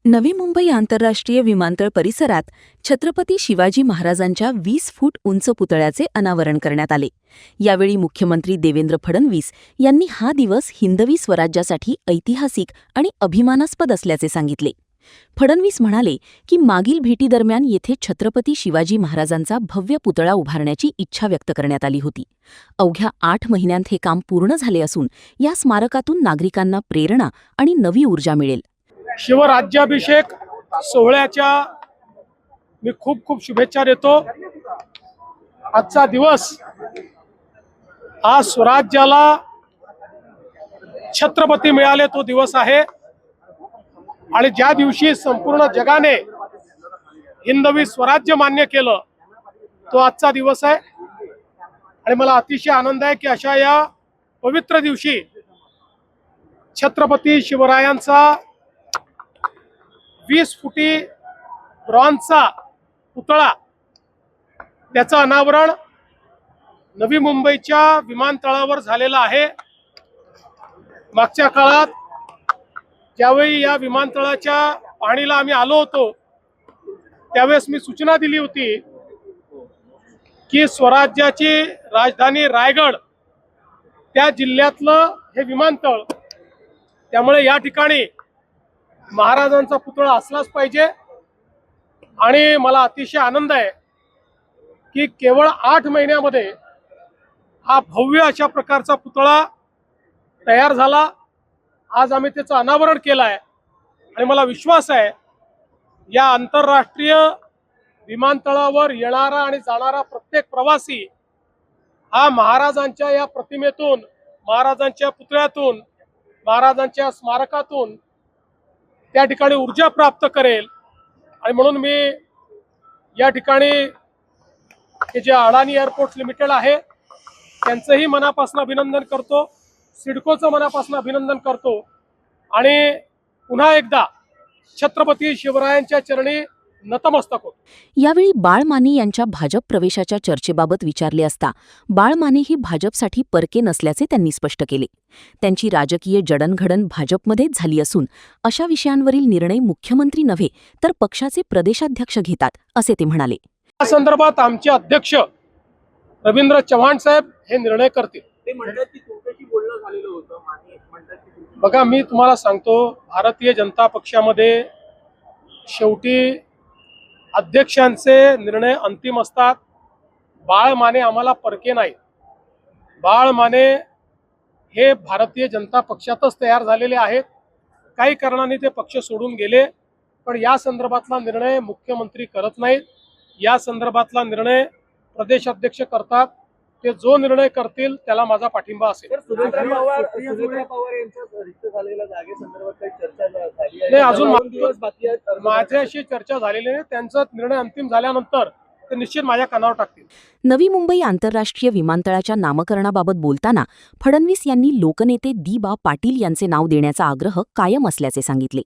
नवी मुंबई आंतरराष्ट्रीय विमानतळ परिसरात छत्रपती शिवाजी महाराजांच्या 20 फूट उंच पुतळ्याचे अनावरण करण्यात आले। यावेळी मुख्यमंत्री देवेंद्र फडणवीस यांनी हा दिवस हिंदवी स्वराज्यासाठी ऐतिहासिक आणि अभिमानास्पद असल्याचे सांगितले। फडणवीस म्हणाले की मागील भेटीदरम्यान येथे छत्रपती शिवाजी महाराजांचा भव्य पुतळा उभारण्याची इच्छा व्यक्त करण्यात आली होती। अवघ्या 8 महिन्यांत हे काम पूर्ण झाले असून या स्मारकातून नागरिकांना प्रेरणा आणि नवी ऊर्जा मिळेल। शिवराज्याभिषेक सोहळ्याच्या मी खूप खूप शुभेच्छा देतो। आजचा दिवस हा स्वराज्याला छत्रपती मिळाले तो दिवस आहे आणि ज्या दिवशी संपूर्ण जगाने हिंदवी स्वराज्य मान्य केलं तो आजचा दिवस आहे। आणि मला अतिशय आनंद आहे की अशा या पवित्र दिवशी छत्रपती शिवरायांचा 20 फुटी ब्रॉन्झचा पुतळा त्याचं अनावरण नवी मुंबईच्या विमानतळावर झालेलं आहे। मागच्या काळात ज्यावेळी या विमानतळाच्या पाहणीला आम्ही आलो होतो त्यावेळेस मी सूचना दिली होती की स्वराज्याची राजधानी रायगड त्या जिल्ह्यातलं हे विमानतळ, त्यामुळे या ठिकाणी महाराजांचा पुतळा असलाच पाहिजे। आणि मला अतिशय आनंद आहे की केवळ 8 महिन्यामध्ये हा भव्य अशा प्रकारचा पुतळा तयार झाला। आज आम्ही त्याचं अनावरण केलं आहे आणि मला विश्वास आहे या आंतरराष्ट्रीय विमानतळावर येणारा आणि जाणारा प्रत्येक प्रवासी हा महाराजांच्या या प्रतिमेतून, महाराजांच्या पुतळ्यातून, महाराजांच्या स्मारकातून त्या ठिकाणी ऊर्जा प्राप्त करेल। आणि म्हणून मी या ठिकाणी हे जे अडानी एअरपोर्ट्स लिमिटेड आहे त्यांचंही मनापासून अभिनंदन करतो, सिडकोचं मनापासून अभिनंदन करतो आणि पुन्हा एकदा छत्रपती शिवरायांच्या चरणी नतमस्तक होतो। यावेळी बाळ माने यांच्या भाजप प्रवेशाच्या चर्चेबाबत विचारले असता बाळ माने ही भाजपसाठी परके नसल्याचे त्यांनी स्पष्ट केले। त्यांची राजकीय जडणघडण भाजपमध्येच झाली असून अशा विषयांवरील निर्णय मुख्यमंत्री नव्हे तर पक्षाचे प्रदेशाध्यक्ष घेतात असे ते म्हणाले। या संदर्भात आमचे अध्यक्ष रवींद्र चव्हाण साहेब हे निर्णय करतील। ते म्हणतात की तुमच्याशी बोलणं झालेलं होतं, माने म्हणतात की बघा मी तुम्हाला सांगतो, भारतीय जनता पक्षामध्ये शेवटी अध्यक्षांचे निर्णय अंतिम असतात। बाळ माने आम्हाला परके नाही। बाळ माने हे भारतीय जनता पक्षातच तयार झालेले आहेत। काही कारणाने ते पक्ष सोडून गेले, पण या संदर्भातला निर्णय मुख्यमंत्री करत नाहीत। या संदर्भातला निर्णय प्रदेशाध्यक्ष करतात। ते जो निर्णय करतील त्याला माझा पाठिंबा असेल। सुनेत्रा पवार यांच्या रिक्त झालेल्या जागेसंदर्भात काही चर्चा झाली आहे? नाही, अजून 2 दिवस बाकी आहेत। माझ्याशी चर्चा झालेली नाही। त्यांचा निर्णय अंतिम झाल्यानंतर ते निश्चित माझ्या कानावर टाकतील। नवी मुंबई आंतरराष्ट्रीय विमानतळाच्या नामकरणाबाबत बोलताना फडणवीस यांनी लोकनेते दी.बा. पाटील यांचे नाव देण्याचा आग्रह कायम असल्याचे सांगितले।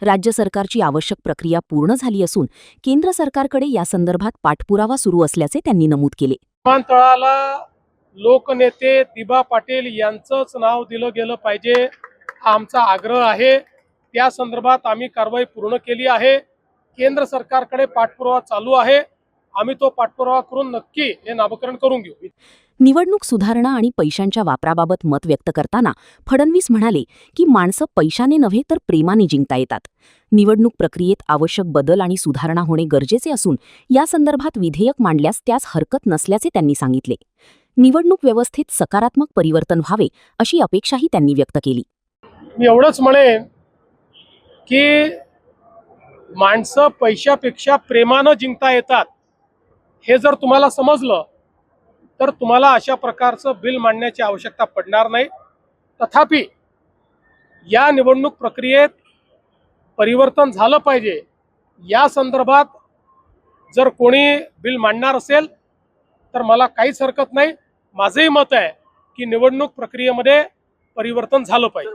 राज्य सरकारची आवश्यक प्रक्रिया पूर्ण झाली असून केंद्र सरकारकडे यासंदर्भात पाठपुरावा सुरू असल्याचे त्यांनी नमूद केले। विमानतळाला लोकनेते दी.बा. पाटील यांचंच नाव दिलं गेलं पाहिजे हा आमचा आग्रह आहे। त्या संदर्भात आम्ही कारवाई पूर्ण केली आहे। केंद्र सरकारकडे पाठपुरावा चालू आहे। आम्ही तो पाठपुरावा करून नक्की हे नामकरण करून घेऊ। निवडणूक सुधारणा आणि पैशांच्या वापराबाबत मत व्यक्त करताना फडणवीस म्हणाले की माणसं पैशाने नव्हे तर प्रेमाने जिंकता येतात। निवडणूक प्रक्रियेत आवश्यक बदल आणि सुधारणा होणे गरजेचे असून या संदर्भात विधेयक मांडल्यास त्यास हरकत नसल्याचे त्यांनी सांगितले। निवडणूक व्यवस्थेत सकारात्मक परिवर्तन व्हावे अशी अपेक्षाही त्यांनी व्यक्त केली। मी एवढंच म्हणेन की माणसं पैशापेक्षा प्रेमानं जिंकता येतात हे जर तुम्हाला समजलं तर तुम्हाला अशा प्रकारचं बिल मांडण्याची आवश्यकता पडणार नाही। तथापि या निवडणूक प्रक्रियेत परिवर्तन झालं पाहिजे या संदर्भात जर कोणी बिल मांडणार असेल तर मला काहीच हरकत नाही। माझंही मत आहे की निवडणूक प्रक्रियेमध्ये परिवर्तन झालं पाहिजे।